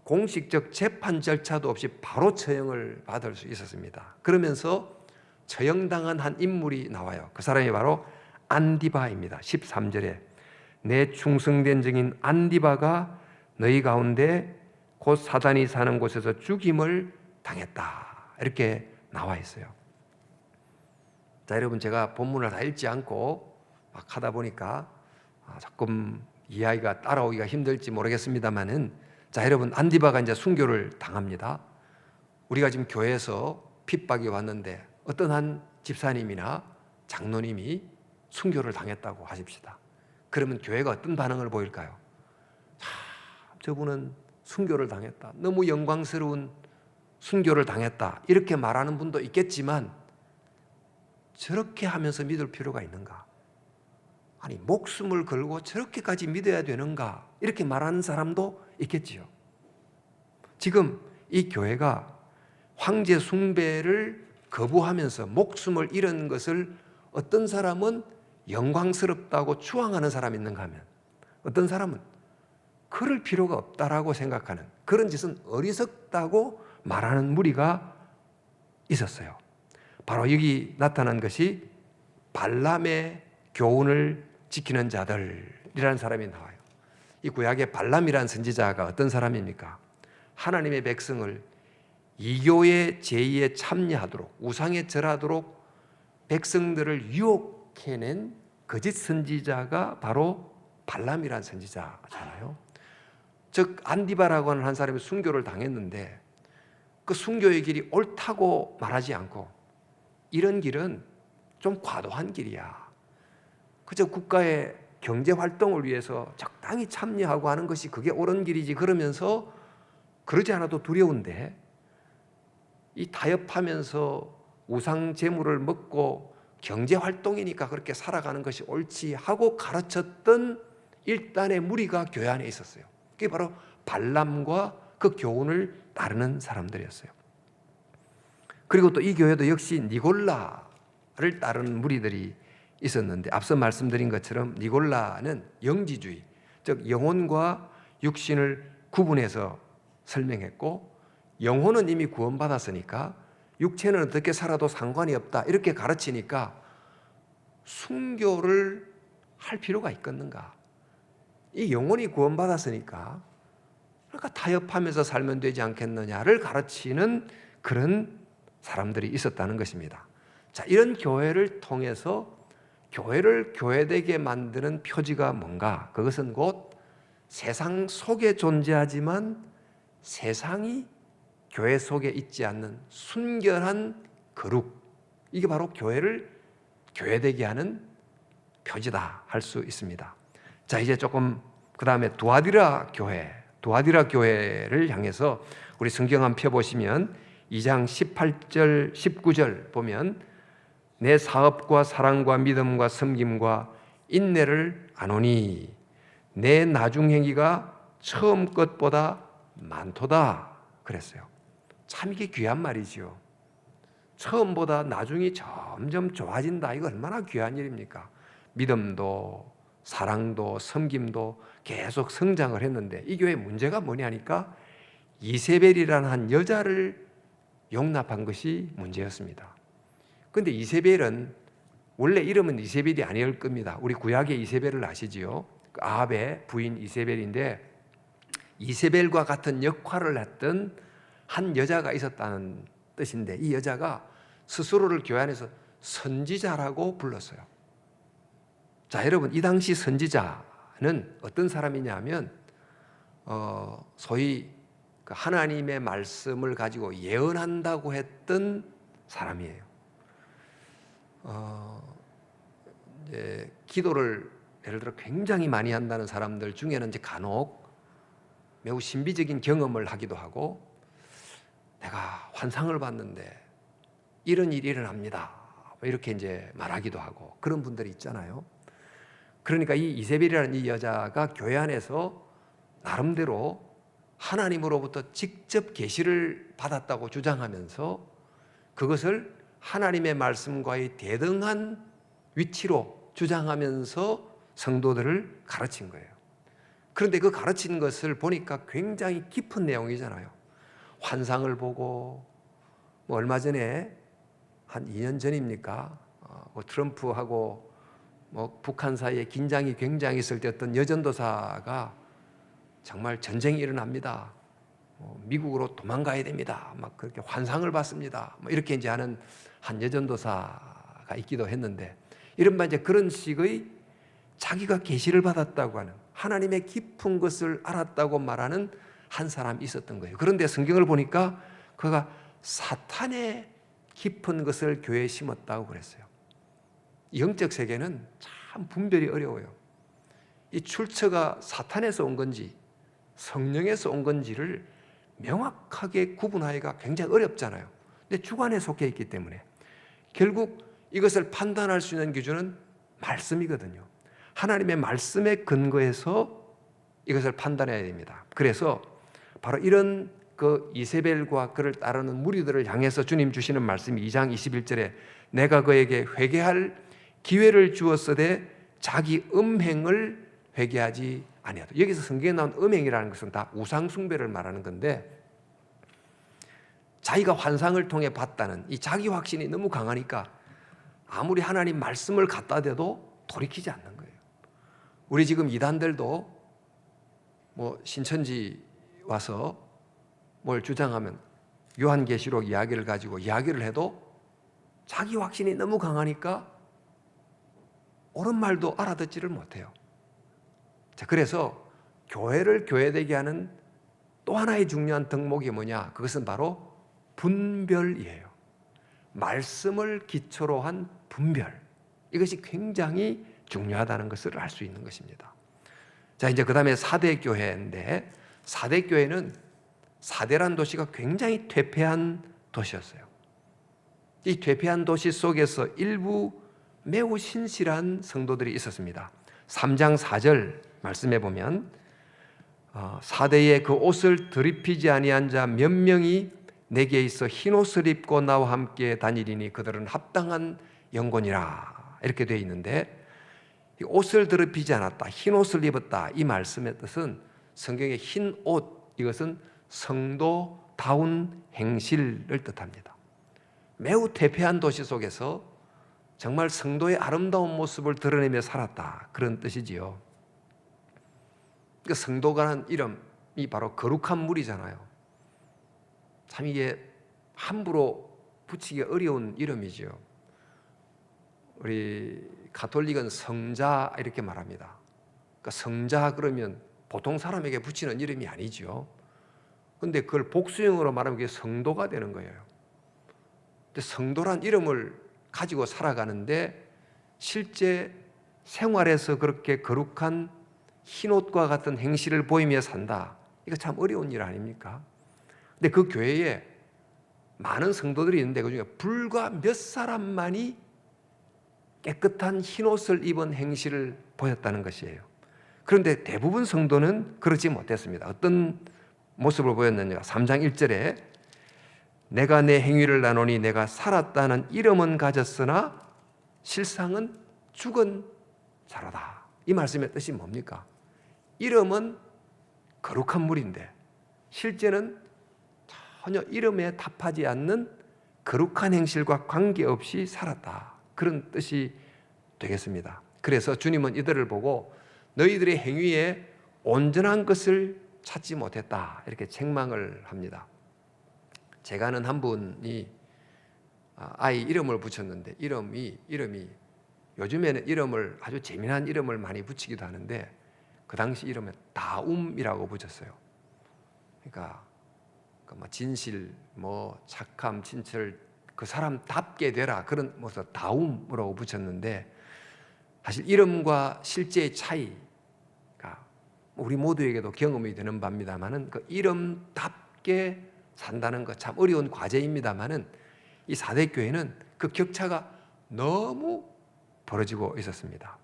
공식적 재판 절차도 없이 바로 처형을 받을 수 있었습니다. 그러면서 처형당한 한 인물이 나와요. 그 사람이 바로 안디바입니다. 13절에 내 충성된 증인 안디바가 너희 가운데 곧 사단이 사는 곳에서 죽임을 당했다, 이렇게 나와 있어요. 자, 여러분, 제가 본문을 다 읽지 않고 막 하다 보니까 조금 이야기가 따라오기가 힘들지 모르겠습니다만은, 자, 여러분, 안디바가 이제 순교를 당합니다. 우리가 지금 교회에서 핍박이 왔는데 어떤 한 집사님이나 장로님이 순교를 당했다고 하십시다. 그러면 교회가 어떤 반응을 보일까요? 저분은 순교를 당했다, 너무 영광스러운 순교를 당했다, 이렇게 말하는 분도 있겠지만 저렇게 하면서 믿을 필요가 있는가? 아니, 목숨을 걸고 저렇게까지 믿어야 되는가? 이렇게 말하는 사람도 있겠지요. 지금 이 교회가 황제 숭배를 거부하면서 목숨을 잃은 것을 어떤 사람은 영광스럽다고 추앙하는 사람이 있는가 하면 어떤 사람은 그럴 필요가 없다라고 생각하는, 그런 짓은 어리석다고 말하는 무리가 있었어요. 바로 여기 나타난 것이 발람의 교훈을 지키는 자들이라는 사람이 나와요. 이 구약의 발람이라는 선지자가 어떤 사람입니까? 하나님의 백성을 이교의 제의에 참여하도록, 우상에 절하도록 백성들을 유혹해낸 거짓 선지자가 바로 발람이라는 선지자잖아요. 즉 안디바라고 하는 한 사람이 순교를 당했는데 그 순교의 길이 옳다고 말하지 않고 이런 길은 좀 과도한 길이야, 그저 국가의 경제 활동을 위해서 적당히 참여하고 하는 것이 그게 옳은 길이지, 그러면서 그러지 않아도 두려운데 이 타협하면서 우상 제물을 먹고 경제 활동이니까 그렇게 살아가는 것이 옳지 하고 가르쳤던 일단의 무리가 교회 안에 있었어요. 그게 바로 발람과 그 교훈을 따르는 사람들이었어요. 그리고 또 이 교회도 역시 니골라를 따르는 무리들이 있었는데, 앞서 말씀드린 것처럼 니골라는 영지주의, 즉 영혼과 육신을 구분해서 설명했고, 영혼은 이미 구원받았으니까 육체는 어떻게 살아도 상관이 없다 이렇게 가르치니까 순교를 할 필요가 있겠는가? 이 영혼이 구원받았으니까 그러니까 타협하면서 살면 되지 않겠느냐를 가르치는 그런 사람들이 있었다는 것입니다. 자, 이런 교회를 통해서 교회를 교회되게 만드는 표지가 뭔가? 그것은 곧 세상 속에 존재하지만 세상이 교회 속에 있지 않는 순결한 거룩, 이게 바로 교회를 교회되게 하는 표지다 할 수 있습니다. 자, 이제 조금 그 다음에 두아디라 교회를 향해서 우리 성경 한번 펴보시면 2장 18절 19절 보면 내 사업과 사랑과 믿음과 섬김과 인내를 아노니 내 나중 행위가 처음 것보다 많도다 그랬어요. 참 이게 귀한 말이지요. 처음보다 나중이 점점 좋아진다. 이거 얼마나 귀한 일입니까? 믿음도 사랑도 섬김도 계속 성장을 했는데 이 교회의 문제가 뭐냐니까 이세벨이라는 한 여자를 용납한 것이 문제였습니다. 그런데 이세벨은 원래 이름은 이세벨이 아닐 겁니다. 우리 구약의 이세벨을 아시지요? 아합의 부인 이세벨인데 이세벨과 같은 역할을 했던 한 여자가 있었다는 뜻인데 이 여자가 스스로를 교회 안에서 선지자라고 불렀어요. 자, 여러분, 이 당시 선지자는 어떤 사람이냐면 소위 하나님의 말씀을 가지고 예언한다고 했던 사람이에요. 이제 기도를 예를 들어 굉장히 많이 한다는 사람들 중에는 이제 간혹 매우 신비적인 경험을 하기도 하고 내가 환상을 봤는데 이런 일이 일어납니다. 이렇게 이제 말하기도 하고 그런 분들이 있잖아요. 그러니까 이 이세벨이라는 이 여자가 교회 안에서 나름대로 하나님으로부터 직접 계시를 받았다고 주장하면서 그것을 하나님의 말씀과의 대등한 위치로 주장하면서 성도들을 가르친 거예요. 그런데 그 가르친 것을 보니까 굉장히 깊은 내용이잖아요. 환상을 보고 뭐 얼마 전에 한 2년 전입니까? 트럼프하고 뭐 북한 사이에 긴장이 굉장히 있을 때 어떤 여전도사가 정말 전쟁이 일어납니다. 미국으로 도망가야 됩니다. 막 그렇게 환상을 봤습니다. 뭐 이렇게 이제 하는 한 여전도사가 있기도 했는데 이른바 이제 그런 식의 자기가 계시를 받았다고 하는 하나님의 깊은 것을 알았다고 말하는 한 사람이 있었던 거예요. 그런데 성경을 보니까 그가 사탄의 깊은 것을 교회에 심었다고 그랬어요. 영적 세계는 참 분별이 어려워요. 이 출처가 사탄에서 온 건지 성령에서 온 건지를 명확하게 구분하기가 굉장히 어렵잖아요. 근데 주관에 속해 있기 때문에 결국 이것을 판단할 수 있는 기준은 말씀이거든요. 하나님의 말씀에 근거해서 이것을 판단해야 됩니다. 그래서 바로 이런 그 이세벨과 그를 따르는 무리들을 향해서 주님 주시는 말씀이 2장 21절에 내가 그에게 회개할 기회를 주었으되 자기 음행을 회개하지 아니하다. 여기서 성경에 나온 음행이라는 것은 다 우상 숭배를 말하는 건데 자기가 환상을 통해 봤다는 이 자기 확신이 너무 강하니까 아무리 하나님 말씀을 갖다 대도 돌이키지 않는 거예요. 우리 지금 이단들도 뭐 신천지 와서 뭘 주장하면 요한계시록 이야기를 가지고 이야기를 해도 자기 확신이 너무 강하니까 옳은 말도 알아듣지를 못해요. 자, 그래서 교회를 교회되게 하는 또 하나의 중요한 덕목이 뭐냐? 그것은 바로 분별이에요. 말씀을 기초로 한 분별. 이것이 굉장히 중요하다는 것을 알 수 있는 것입니다. 자, 이제 그 다음에 사대교회인데 사대교회는 사대란 도시가 굉장히 퇴폐한 도시였어요. 이 퇴폐한 도시 속에서 일부 매우 신실한 성도들이 있었습니다. 3장 4절 말씀해 보면 사대에 그 옷을 드립히지 아니한 자 몇 명이 내게 있어 흰옷을 입고 나와 함께 다니리니 그들은 합당한 영혼이라 이렇게 되어 있는데, 옷을 더럽히지 않았다, 흰옷을 입었다, 이 말씀의 뜻은 성경의 흰옷, 이것은 성도다운 행실을 뜻합니다. 매우 퇴폐한 도시 속에서 정말 성도의 아름다운 모습을 드러내며 살았다, 그런 뜻이지요. 그 성도가라는 이름이 바로 거룩한 물이잖아요. 참 이게 함부로 붙이기 어려운 이름이죠. 우리 가톨릭은 성자 이렇게 말합니다. 그러니까 성자 그러면 보통 사람에게 붙이는 이름이 아니죠. 근데 그걸 복수형으로 말하면 그게 성도가 되는 거예요. 근데 성도란 이름을 가지고 살아가는데 실제 생활에서 그렇게 거룩한 흰옷과 같은 행실을 보이며 산다, 이거 참 어려운 일 아닙니까? 근데 그 교회에 많은 성도들이 있는데 그중에 불과 몇 사람만이 깨끗한 흰옷을 입은 행실을 보였다는 것이에요. 그런데 대부분 성도는 그러지 못했습니다. 어떤 모습을 보였느냐, 3장 1절에 내가 내 행위를 나누니 내가 살았다는 이름은 가졌으나 실상은 죽은 자로다. 이 말씀의 뜻이 뭡니까? 이름은 거룩한 물인데 실제는 전혀 이름에 답하지 않는 거룩한 행실과 관계없이 살았다, 그런 뜻이 되겠습니다. 그래서 주님은 이들을 보고 너희들의 행위에 온전한 것을 찾지 못했다, 이렇게 책망을 합니다. 제가 아는 한 분이 아이 이름을 붙였는데 이름이 요즘에는 이름을 아주 재미난 이름을 많이 붙이기도 하는데 그 당시 이름은 다움이라고 붙였어요. 그러니까 진실, 착함, 친철, 그 사람답게 되라, 그런 모습 다움으로 붙였는데 사실 이름과 실제의 차이가 우리 모두에게도 경험이 되는 바입니다만은 그 이름답게 산다는 것 참 어려운 과제입니다만은 이 사대교회는 그 격차가 너무 벌어지고 있었습니다.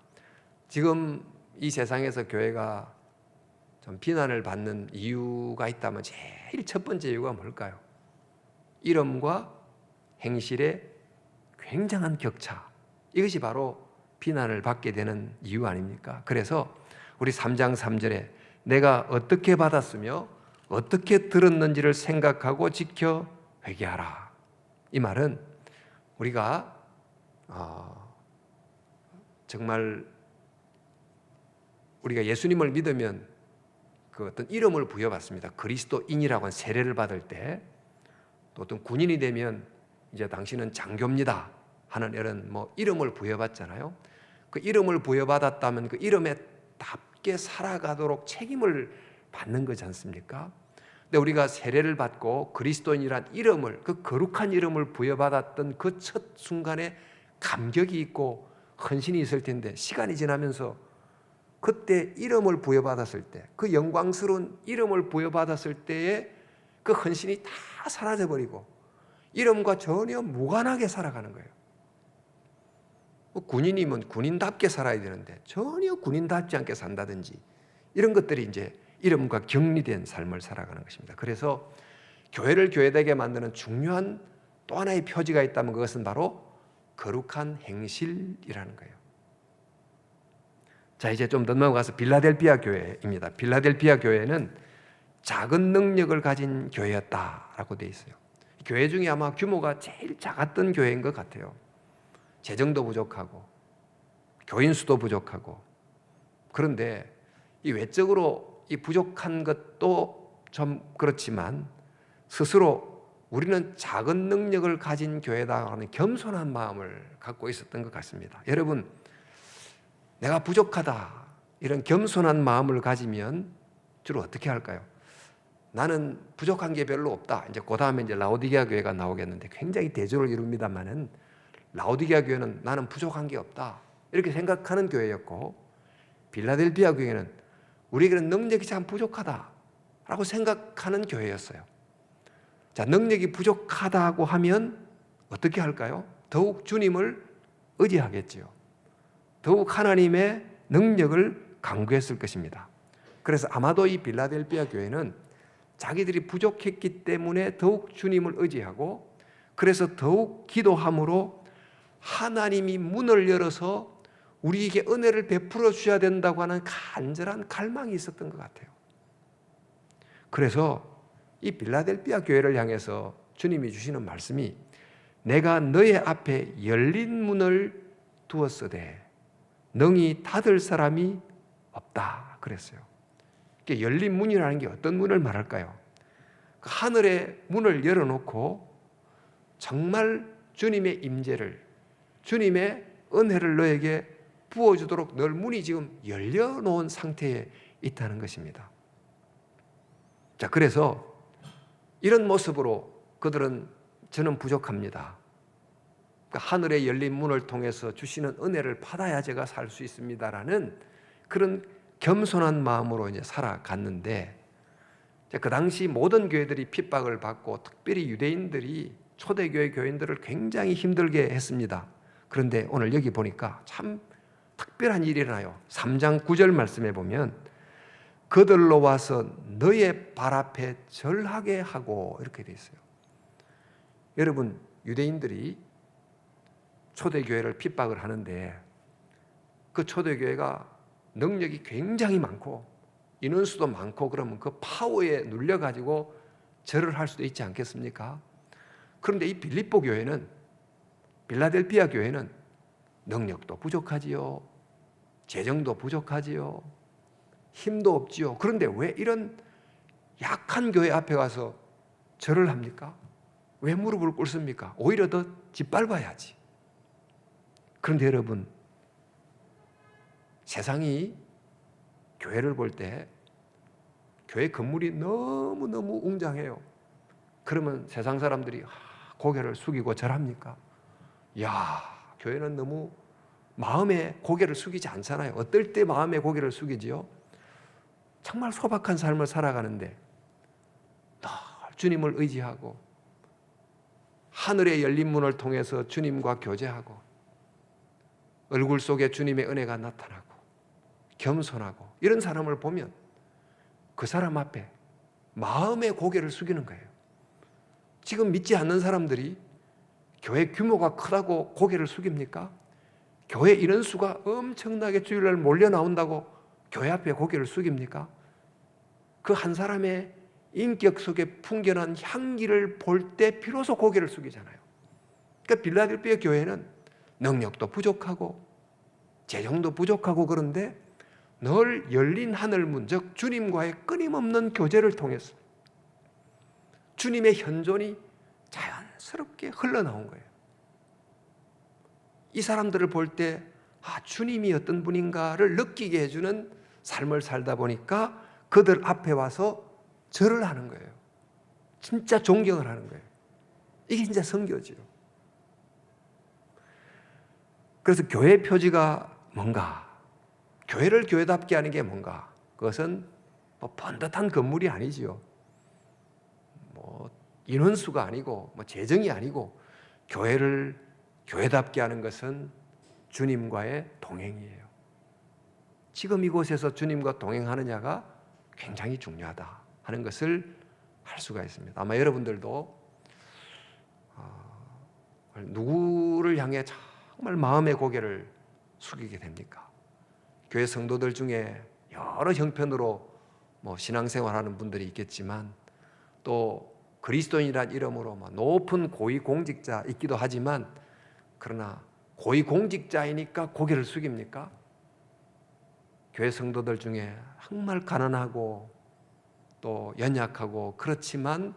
지금 이 세상에서 교회가 좀 비난을 받는 이유가 있다면 제일 첫 번째 이유가 뭘까요? 이름과 행실의 굉장한 격차, 이것이 바로 비난을 받게 되는 이유 아닙니까? 그래서 우리 3장 3절에 내가 어떻게 받았으며 어떻게 들었는지를 생각하고 지켜 회개하라, 이 말은 우리가 정말 우리가 예수님을 믿으면 그 어떤 이름을 부여받습니다. 그리스도인이라고 한 세례를 받을 때, 또 어떤 군인이 되면 이제 당신은 장교입니다 하는 이런 이름을 부여받잖아요. 그 이름을 부여받았다면 그 이름에 답게 살아가도록 책임을 받는 거지 않습니까? 근데 우리가 세례를 받고 그리스도인이란 이름을, 그 거룩한 이름을 부여받았던 그 첫 순간에 감격이 있고 헌신이 있을 텐데 시간이 지나면서 그때 이름을 부여받았을 때, 그 영광스러운 이름을 부여받았을 때의 그 헌신이 다 사라져버리고 이름과 전혀 무관하게 살아가는 거예요. 군인이면 군인답게 살아야 되는데 전혀 군인답지 않게 산다든지 이런 것들이 이제 이름과 격리된 삶을 살아가는 것입니다. 그래서 교회를 교회되게 만드는 중요한 또 하나의 표지가 있다면 그것은 바로 거룩한 행실이라는 거예요. 자, 이제 좀 더 넘어가서 빌라델피아 교회입니다. 빌라델피아 교회는 작은 능력을 가진 교회였다라고 되어 있어요. 교회 중에 아마 규모가 제일 작았던 교회인 것 같아요. 재정도 부족하고 교인 수도 부족하고. 그런데 이 외적으로 이 부족한 것도 좀 그렇지만 스스로 우리는 작은 능력을 가진 교회다 하는 겸손한 마음을 갖고 있었던 것 같습니다. 여러분, 내가 부족하다 이런 겸손한 마음을 가지면 주로 어떻게 할까요? 나는 부족한 게 별로 없다. 이제 그 다음에 이제 라오디게아 교회가 나오겠는데 굉장히 대조를 이룹니다만은 라오디게아 교회는 나는 부족한 게 없다 이렇게 생각하는 교회였고, 빌라델피아 교회는 우리에게는 능력이 참 부족하다라고 생각하는 교회였어요. 자, 능력이 부족하다고 하면 어떻게 할까요? 더욱 주님을 의지하겠지요. 더욱 하나님의 능력을 간구했을 것입니다. 그래서 아마도 이 빌라델피아 교회는 자기들이 부족했기 때문에 더욱 주님을 의지하고, 그래서 더욱 기도함으로 하나님이 문을 열어서 우리에게 은혜를 베풀어 주셔야 된다고 하는 간절한 갈망이 있었던 것 같아요. 그래서 이 빌라델비아 교회를 향해서 주님이 주시는 말씀이 내가 너의 앞에 열린 문을 두었으되 능히 닫을 사람이 없다 그랬어요. 열린 문이라는 게 어떤 문을 말할까요? 하늘의 문을 열어놓고 정말 주님의 임재를, 주님의 은혜를 너에게 부어주도록 늘 문이 지금 열려놓은 상태에 있다는 것입니다. 자, 그래서 이런 모습으로 그들은 저는 부족합니다. 그러니까 하늘의 열린 문을 통해서 주시는 은혜를 받아야 제가 살 수 있습니다라는 그런 겸손한 마음으로 이제 살아갔는데, 그 당시 모든 교회들이 핍박을 받고 특별히 유대인들이 초대교회 교인들을 굉장히 힘들게 했습니다. 그런데 오늘 여기 보니까 참 특별한 일이 일어나요. 3장 9절 말씀에 보면 그들로 와서 너의 발 앞에 절하게 하고 이렇게 돼 있어요. 여러분, 유대인들이 초대교회를 핍박을 하는데 그 초대교회가 능력이 굉장히 많고 인원수도 많고 그러면 그 파워에 눌려가지고 절을 할 수도 있지 않겠습니까? 그런데 이 빌립보 교회는, 빌라델비아 교회는 능력도 부족하지요, 재정도 부족하지요, 힘도 없지요. 그런데 왜 이런 약한 교회 앞에 가서 절을 합니까? 왜 무릎을 꿇습니까? 오히려 더 짓밟아야지. 그런데 여러분, 세상이 교회를 볼 때 교회 건물이 너무너무 웅장해요. 그러면 세상 사람들이 고개를 숙이고 절합니까? 야, 교회는 너무 마음에 고개를 숙이지 않잖아요. 어떨 때 마음에 고개를 숙이지요? 정말 소박한 삶을 살아가는데 늘 주님을 의지하고 하늘의 열린 문을 통해서 주님과 교제하고 얼굴 속에 주님의 은혜가 나타나고 겸손하고 이런 사람을 보면 그 사람 앞에 마음의 고개를 숙이는 거예요. 지금 믿지 않는 사람들이 교회 규모가 크다고 고개를 숙입니까? 교회 인원수가 엄청나게 주일날 몰려 나온다고 교회 앞에 고개를 숙입니까? 그 한 사람의 인격 속에 풍겨난 향기를 볼 때 비로소 고개를 숙이잖아요. 그러니까 빌라델비아 교회는 능력도 부족하고 재정도 부족하고 그런데 늘 열린 하늘문, 즉 주님과의 끊임없는 교제를 통해서 주님의 현존이 자연스럽게 흘러나온 거예요. 이 사람들을 볼 때 주님이 어떤 분인가를 느끼게 해주는 삶을 살다 보니까 그들 앞에 와서 절을 하는 거예요. 진짜 존경을 하는 거예요. 이게 진짜 선교지요. 그래서 교회 표지가 뭔가, 교회를 교회답게 하는 게 뭔가, 그것은 번듯한 건물이 아니지요. 인원수가 아니고 재정이 아니고 교회를 교회답게 하는 것은 주님과의 동행이에요. 지금 이곳에서 주님과 동행하느냐가 굉장히 중요하다 하는 것을 할 수가 있습니다. 아마 여러분들도 누구를 향해 정말 마음의 고개를 숙이게 됩니까? 교회 성도들 중에 여러 형편으로 신앙생활하는 분들이 있겠지만 또 그리스도인이란 이름으로 높은 고위공직자 있기도 하지만 그러나 고위공직자이니까 고개를 숙입니까? 교회 성도들 중에 정말 가난하고 또 연약하고 그렇지만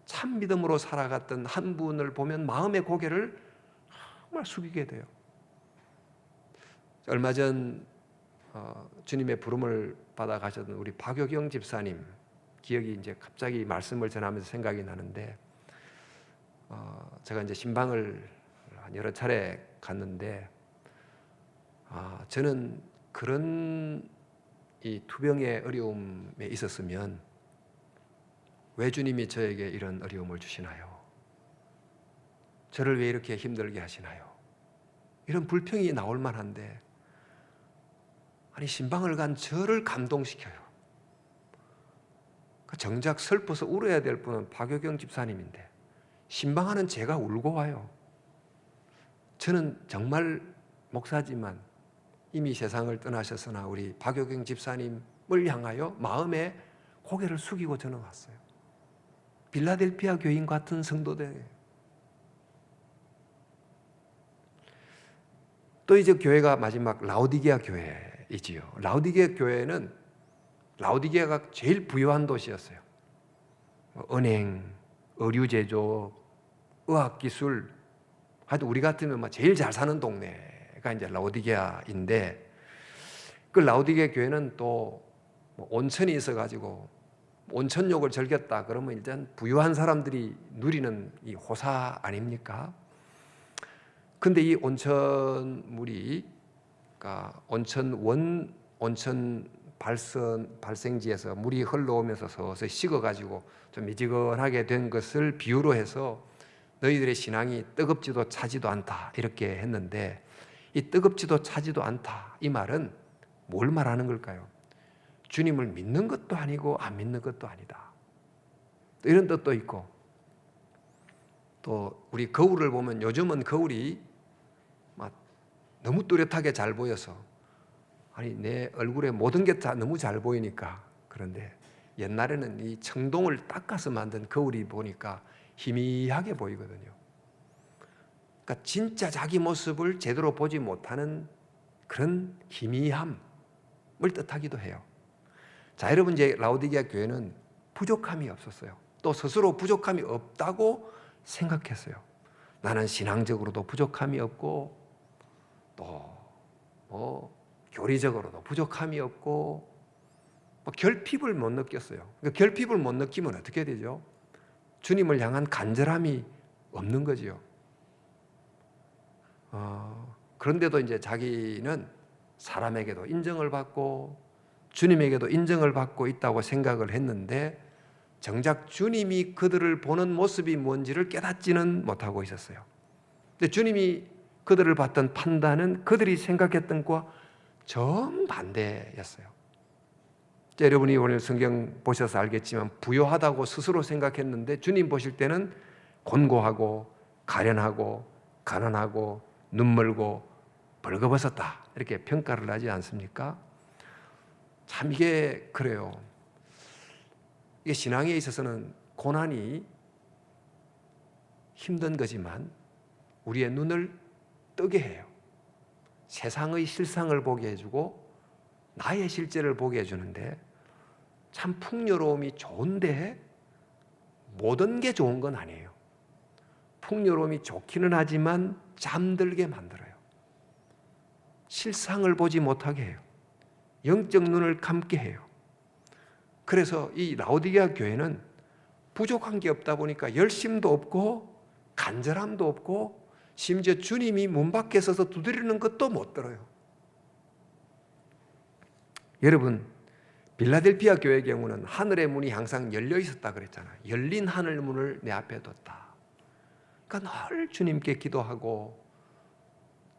참 믿음으로 살아갔던 한 분을 보면 마음의 고개를 정말 숙이게 돼요. 얼마 전 주님의 부름을 받아 가셨던 우리 박효경 집사님 기억이 이제 갑자기 말씀을 전하면서 생각이 나는데, 제가 이제 신방을 여러 차례 갔는데, 저는 그런 이 투병의 어려움에 있었으면 왜 주님이 저에게 이런 어려움을 주시나요? 저를 왜 이렇게 힘들게 하시나요? 이런 불평이 나올 만한데, 아니 신방을 간 저를 감동시켜요. 정작 슬퍼서 울어야 될 분은 박효경 집사님인데 신방하는 제가 울고 와요. 저는 정말 목사지만 이미 세상을 떠나셨으나 우리 박효경 집사님을 향하여 마음에 고개를 숙이고 저는 왔어요. 빌라델피아 교인 같은 성도들. 또 이제 교회가 마지막 라오디게아 교회이지요. 라오디게아 교회는 라오디게아가 제일 부유한 도시였어요. 은행, 의류 제조, 의학 기술, 하여튼 우리 같으면 제일 잘 사는 동네가 이제 라오디게아인데, 그 라오디게아 교회는 또 온천이 있어가지고 온천욕을 즐겼다 그러면 일단 부유한 사람들이 누리는 이 호사 아닙니까? 근데 이 온천물이, 그러니까 온천 발생지에서 물이 흘러오면서 서서히 식어가지고 좀 미지근하게 된 것을 비유로 해서 너희들의 신앙이 뜨겁지도 차지도 않다 이렇게 했는데, 이 뜨겁지도 차지도 않다 이 말은 뭘 말하는 걸까요? 주님을 믿는 것도 아니고 안 믿는 것도 아니다, 이런 뜻도 있고, 또 우리 거울을 보면 요즘은 거울이 막 너무 뚜렷하게 잘 보여서 아니 내 얼굴에 모든 게 다 너무 잘 보이니까. 그런데 옛날에는 이 청동을 닦아서 만든 거울이 보니까 희미하게 보이거든요. 그러니까 진짜 자기 모습을 제대로 보지 못하는 그런 희미함을 뜻하기도 해요. 자, 여러분, 이제 라오디게아 교회는 부족함이 없었어요. 또 스스로 부족함이 없다고 생각했어요. 나는 신앙적으로도 부족함이 없고 또 교리적으로도 부족함이 없고 결핍을 못 느꼈어요. 그러니까 결핍을 못 느끼면 어떻게 되죠? 주님을 향한 간절함이 없는 거지요. 그런데도 이제 자기는 사람에게도 인정을 받고 주님에게도 인정을 받고 있다고 생각을 했는데, 정작 주님이 그들을 보는 모습이 뭔지를 깨닫지는 못하고 있었어요. 근데 주님이 그들을 봤던 판단은 그들이 생각했던 것과 정반대였어요. 여러분이 오늘 성경 보셔서 알겠지만 부요하다고 스스로 생각했는데 주님 보실 때는 곤고하고 가련하고 가난하고 눈멀고 벌거벗었다 이렇게 평가를 하지 않습니까? 참 이게 그래요. 이게 신앙에 있어서는 고난이 힘든 거지만 우리의 눈을 뜨게 해요. 세상의 실상을 보게 해주고 나의 실제를 보게 해주는데, 참 풍요로움이 좋은데 모든 게 좋은 건 아니에요. 풍요로움이 좋기는 하지만 잠들게 만들어요. 실상을 보지 못하게 해요. 영적 눈을 감게 해요. 그래서 이 라오디게아 교회는 부족한 게 없다 보니까 열심도 없고 간절함도 없고 심지어 주님이 문 밖에 서서 두드리는 것도 못 들어요. 여러분, 빌라델피아 교회의 경우는 하늘의 문이 항상 열려 있었다 그랬잖아요. 열린 하늘 문을 내 앞에 뒀다. 그러니까 늘 주님께 기도하고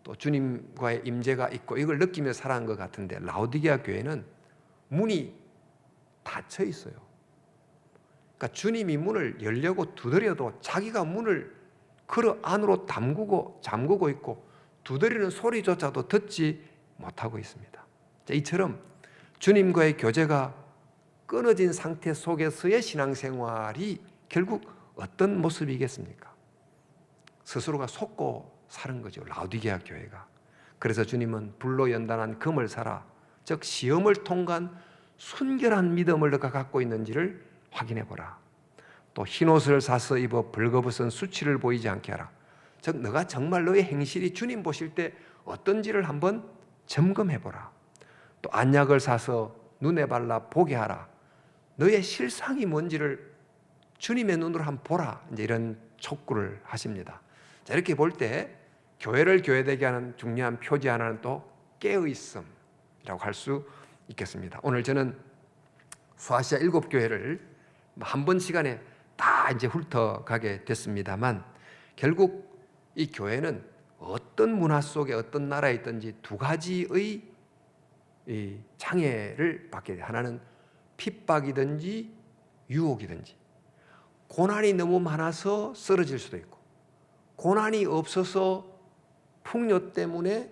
또 주님과의 임재가 있고 이걸 느끼며 살아간 것 같은데, 라오디게아 교회는 문이 닫혀 있어요. 그러니까 주님이 문을 열려고 두드려도 자기가 문을 걸어 안으로 잠그고 있고 두드리는 소리조차도 듣지 못하고 있습니다. 이처럼 주님과의 교제가 끊어진 상태 속에서의 신앙생활이 결국 어떤 모습이겠습니까? 스스로가 속고 사는 거죠, 라오디게아 교회가. 그래서 주님은 불로 연단한 금을 사라, 즉 시험을 통과한 순결한 믿음을 너가 갖고 있는지를 확인해 보라. 또 흰옷을 사서 입어 벌거벗은 수치를 보이지 않게 하라. 즉 너가 정말 너의 행실이 주님 보실 때 어떤지를 한번 점검해 보라. 또 안약을 사서 눈에 발라 보게 하라. 너의 실상이 뭔지를 주님의 눈으로 한번 보라. 이제 이런 촉구를 하십니다. 자, 이렇게 볼 때 교회를 교회되게 하는 중요한 표지 하나는 또 깨어있음이라고 할 수 있겠습니다. 오늘 저는 소아시아 7교회를 한 번 시간에 다 이제 훑어가게 됐습니다만, 결국 이 교회는 어떤 문화 속에 어떤 나라에 있든지 두 가지의 이 장애를 받게 돼. 하나는 핍박이든지 유혹이든지, 고난이 너무 많아서 쓰러질 수도 있고, 고난이 없어서 풍요 때문에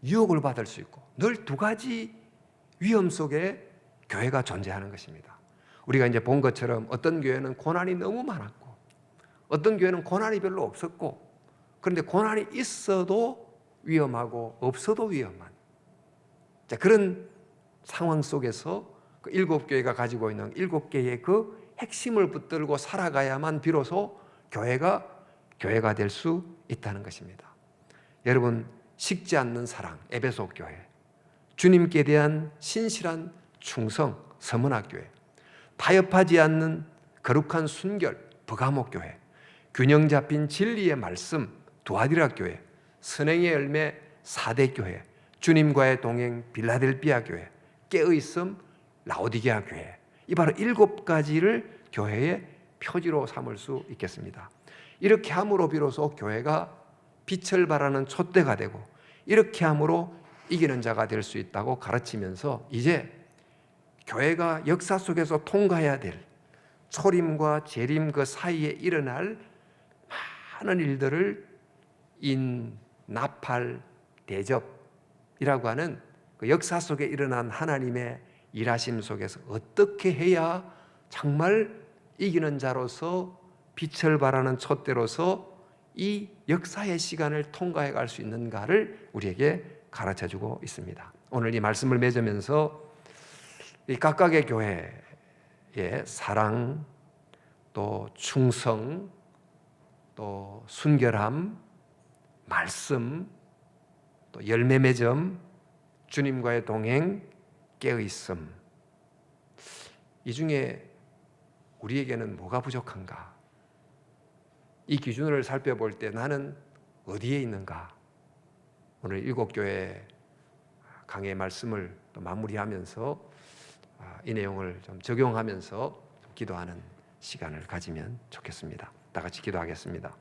유혹을 받을 수 있고, 늘 두 가지 위험 속에 교회가 존재하는 것입니다. 우리가 이제 본 것처럼 어떤 교회는 고난이 너무 많았고, 어떤 교회는 고난이 별로 없었고, 그런데 고난이 있어도 위험하고 없어도 위험한, 그런 상황 속에서 그 7교회가 가지고 있는 7개의 그 핵심을 붙들고 살아가야만 비로소 교회가 될 수 있다는 것입니다. 여러분, 식지 않는 사랑, 에베소 교회, 주님께 대한 신실한 충성, 서문학 교회, 타협하지 않는 거룩한 순결, 버가목 교회, 균형 잡힌 진리의 말씀, 두아디라 교회, 선행의 열매, 사대 교회, 주님과의 동행, 빌라델비아 교회, 깨어있음, 라오디게아 교회, 이 바로 7가지를 교회의 표지로 삼을 수 있겠습니다. 이렇게 함으로 비로소 교회가 빛을 발하는 촛대가 되고, 이렇게 함으로 이기는 자가 될 수 있다고 가르치면서, 이제 교회가 역사 속에서 통과해야 될 초림과 재림 그 사이에 일어날 많은 일들을 나팔, 대접이라고 하는 그 역사 속에 일어난 하나님의 일하심 속에서 어떻게 해야 정말 이기는 자로서 빛을 발하는 촛대로서 이 역사의 시간을 통과해 갈 수 있는가를 우리에게 가르쳐주고 있습니다. 오늘 이 말씀을 맺으면서 이 각각의 교회의 사랑, 또 충성, 또 순결함, 말씀, 또 열매 맺음, 주님과의 동행, 깨어있음, 이 중에 우리에게는 뭐가 부족한가? 이 기준을 살펴볼 때 나는 어디에 있는가? 오늘 7교회 강의 말씀을 또 마무리하면서 이 내용을 좀 적용하면서 좀 기도하는 시간을 가지면 좋겠습니다. 다 같이 기도하겠습니다.